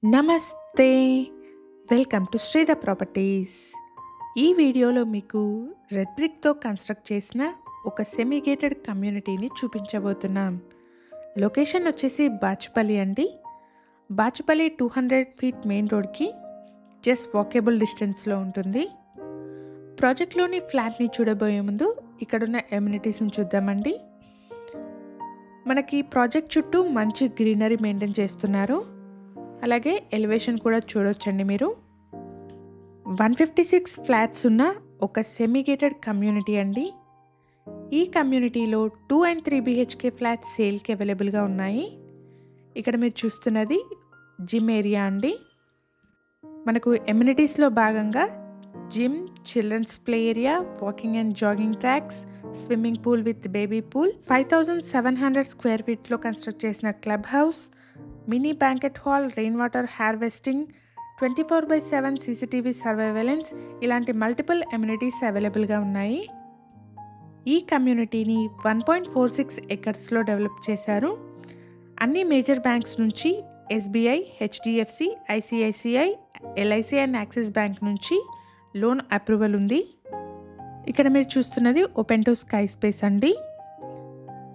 నమస్తే! Welcome to Sridha properties. ఈ వీడియోలో మీకు రెడ్ బ్రిక్‌తో కన్‌స్ట్రక్ట్ చేసిన ఒక సెమీ గేటెడ్ కమ్యూనిటీని చూపించబోతున్నాం. లొకేషన్ వచ్చేసి బాచుపల్లి అండి. బాచుపల్లి 200 ఫీట్ మెయిన్ రోడ్‌కి జస్ట్ వాకబుల్ డిస్టెన్స్‌లో ఉంటుంది. ప్రాజెక్ట్‌లోని ఫ్లాట్‌ని చూడబోయే ముందు ఇక్కడున్న ఎమ్యూనిటీస్‌ని చూద్దామండి. మనకి ప్రాజెక్ట్ చుట్టూ మంచి గ్రీనరీ మెయింటైన్ చేస్తున్నారు. అలాగే ఎలివేషన్ కూడా చూడొచ్చండి మీరు. 156 ఫ్లాట్స్ ఉన్న ఒక సెమీ గేటెడ్ కమ్యూనిటీ అండి. ఈ కమ్యూనిటీలో 2 అండ్ 3 BHK ఫ్లాట్స్ సేల్కి అవైలబుల్గా ఉన్నాయి. ఇక్కడ మీరు చూస్తున్నది జిమ్ ఏరియా అండి. మనకు ఎమ్యూనిటీస్లో భాగంగా gym, children's play area, walking and jogging tracks, swimming pool with baby pool, 5700 square ఫీట్లో కన్స్ట్రక్ట్ చేసిన club house, mini banquet hall, rain water harvesting, 24/7 CCTV surveillance, ఇలాంటి మల్టిపుల్ ఎమ్యూనిటీస్ అవైలబుల్గా ఉన్నాయి. ఈ కమ్యూనిటీని 1.46 ఎకర్స్లో డెవలప్ చేశారు. అన్ని మేజర్ బ్యాంక్స్ నుంచి SBI, HDFC, ICICI, LIC and axis bank నుంచి లోన్ అప్రూవల్ ఉంది. ఇక్కడ మీరు చూస్తున్నది ఓపెన్ టు స్కై స్పేస్ అండి.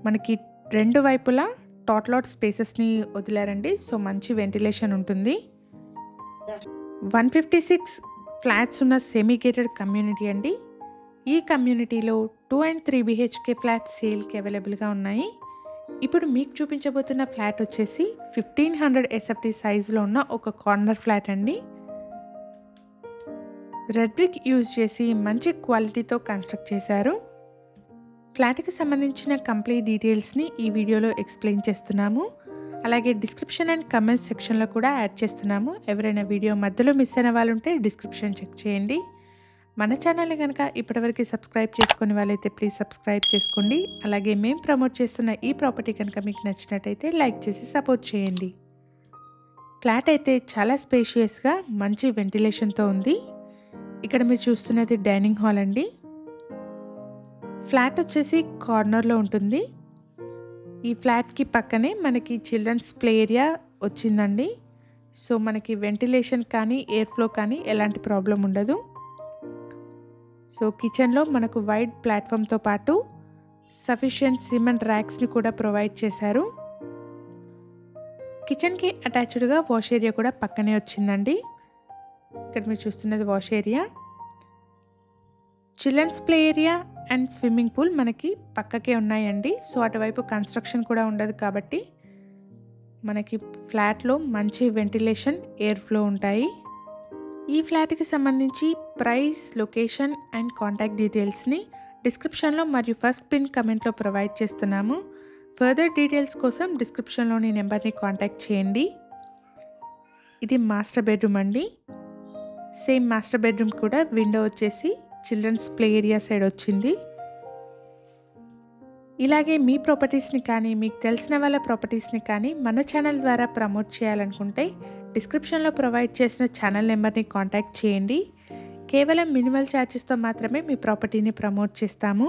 మనకి రెండు వైపులా టాట్లాట్ స్పేసెస్ని వదిలారండి. సో మంచి వెంటిలేషన్ ఉంటుంది. 156 ఫ్లాట్స్ ఉన్న సెమీ గేటెడ్ కమ్యూనిటీ అండి. ఈ కమ్యూనిటీలో 2 అండ్ 3 BHK ఫ్లాట్స్ సేల్కి అవైలబుల్గా ఉన్నాయి. ఇప్పుడు మీకు చూపించబోతున్న ఫ్లాట్ వచ్చేసి 1500 SFT సైజులో ఉన్న ఒక కార్నర్ ఫ్లాట్ అండి. రెడ్ బ్రిక్ యూజ్ చేసి మంచి క్వాలిటీతో కన్స్ట్రక్ట్ చేశారు. ఫ్లాట్కి సంబంధించిన కంప్లీట్ డీటెయిల్స్ని ఈ వీడియోలో ఎక్స్ప్లెయిన్ చేస్తున్నాము. అలాగే డిస్క్రిప్షన్ అండ్ కమెంట్స్ సెక్షన్లో కూడా యాడ్ చేస్తున్నాము. ఎవరైనా వీడియో మధ్యలో మిస్ అయిన వాళ్ళు ఉంటే డిస్క్రిప్షన్ చెక్ చేయండి. మన ఛానల్ని కనుక ఇప్పటివరకు సబ్స్క్రైబ్ చేసుకునే వాళ్ళైతే ప్లీజ్ సబ్స్క్రైబ్ చేసుకోండి. అలాగే మేము ప్రమోట్ చేస్తున్న ఈ ప్రాపర్టీ కనుక మీకు నచ్చినట్టయితే లైక్ చేసి సపోర్ట్ చేయండి. ఫ్లాట్ అయితే చాలా స్పేషియస్గా మంచి వెంటిలేషన్తో ఉంది. ఇక్కడ మీరు చూస్తున్నది డైనింగ్ హాల్ అండి. ఫ్లాట్ వచ్చేసి కార్నర్లో ఉంటుంది. ఈ ఫ్లాట్కి పక్కనే మనకి చిల్డ్రన్స్ ప్లే ఏరియా వచ్చిందండి. సో మనకి వెంటిలేషన్ కానీ ఎయిర్ ఫ్లో కానీ ఎలాంటి ప్రాబ్లం ఉండదు. సో కిచెన్లో మనకు వైడ్ ప్లాట్ఫామ్తో పాటు సఫిషియెంట్ సిమెంట్ ర్యాక్స్ని కూడా ప్రొవైడ్ చేశారు. కిచెన్కి అటాచ్డ్గా వాష్ ఏరియా కూడా పక్కనే వచ్చిందండి. ఇక్కడ మీరు చూస్తున్నది wash area. Children's play area and swimming pool మనకి పక్కకే ఉన్నాయండి. సో అటువైపు కన్స్ట్రక్షన్ కూడా ఉండదు కాబట్టి మనకి ఫ్లాట్లో మంచి వెంటిలేషన్, ఎయిర్ ఫ్లో ఉంటాయి. ఈ ఫ్లాట్కి సంబంధించి ప్రైస్, లొకేషన్ అండ్ కాంటాక్ట్ డీటెయిల్స్ని డిస్క్రిప్షన్లో మరియు ఫస్ట్ పిన్ కమెంట్లో ప్రొవైడ్ చేస్తున్నాము. ఫర్దర్ డీటెయిల్స్ కోసం డిస్క్రిప్షన్లోని నెంబర్ని కాంటాక్ట్ చేయండి. ఇది మాస్టర్ బెడ్రూమ్ అండి. సేమ్ మాస్టర్ బెడ్రూమ్ కూడా విండో వచ్చేసి చిల్డ్రన్స్ ప్లే ఏరియా సైడ్ వచ్చింది. ఇలాగే మీ ప్రాపర్టీస్ని కానీ మీకు తెలిసిన వాళ్ళ ప్రాపర్టీస్ని కానీ మన ఛానల్ ద్వారా ప్రమోట్ చేయాలనుకుంటే డిస్క్రిప్షన్లో ప్రొవైడ్ చేసిన ఛానల్ నెంబర్ని కాంటాక్ట్ చేయండి. కేవలం మినిమల్ ఛార్జెస్తో మాత్రమే మీ ప్రాపర్టీని ప్రమోట్ చేస్తాము.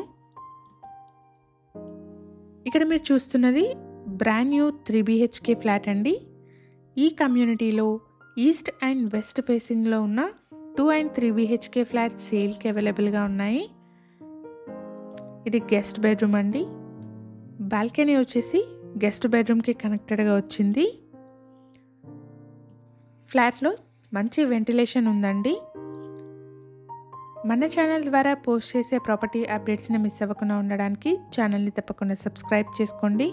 ఇక్కడ మీరు చూస్తున్నది బ్రాండ్ న్యూ 3 BHK ఫ్లాట్ అండి. ఈ కమ్యూనిటీలో ఈస్ట్ అండ్ వెస్ట్ ఫేసింగ్లో ఉన్న 2 అండ్ 3 BHK ఫ్లాట్ సేల్కి అవైలబుల్గా ఉన్నాయి. ఇది గెస్ట్ బెడ్రూమ్ అండి. బాల్కనీ వచ్చేసి గెస్ట్ బెడ్రూమ్కి కనెక్టెడ్గా వచ్చింది. ఫ్లాట్లో మంచి వెంటిలేషన్ ఉందండి. మన ఛానల్ ద్వారా పోస్ట్ చేసే ప్రాపర్టీ అప్డేట్స్ని మిస్ అవ్వకుండా ఉండడానికి ఛానల్ని తప్పకుండా సబ్స్క్రైబ్ చేసుకోండి.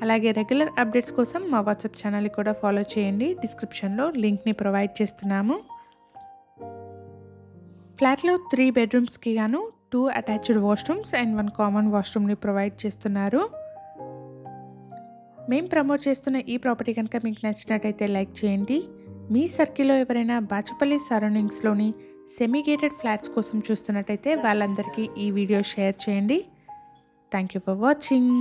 అలాగే రెగ్యులర్ అప్డేట్స్ కోసం మా వాట్సాప్ ఛానల్ని కూడా ఫాలో చేయండి. డిస్క్రిప్షన్లో లింక్ని ప్రొవైడ్ చేస్తున్నాము. ఫ్లాట్లో 3 బెడ్రూమ్స్కి గాను 2 అటాచ్డ్ వాష్రూమ్స్ అండ్ 1 కామన్ వాష్రూమ్ని ప్రొవైడ్ చేస్తున్నారు. మేము ప్రమోట్ చేస్తున్న ఈ ప్రాపర్టీ కనుక మీకు నచ్చినట్టయితే లైక్ చేయండి. మీ సర్కిల్లో ఎవరైనా బాచుపల్లి సరౌండింగ్స్లోని సెమీ గేటెడ్ ఫ్లాట్స్ కోసం చూస్తున్నట్టయితే వాళ్ళందరికీ ఈ వీడియో షేర్ చేయండి. Thank you for watching.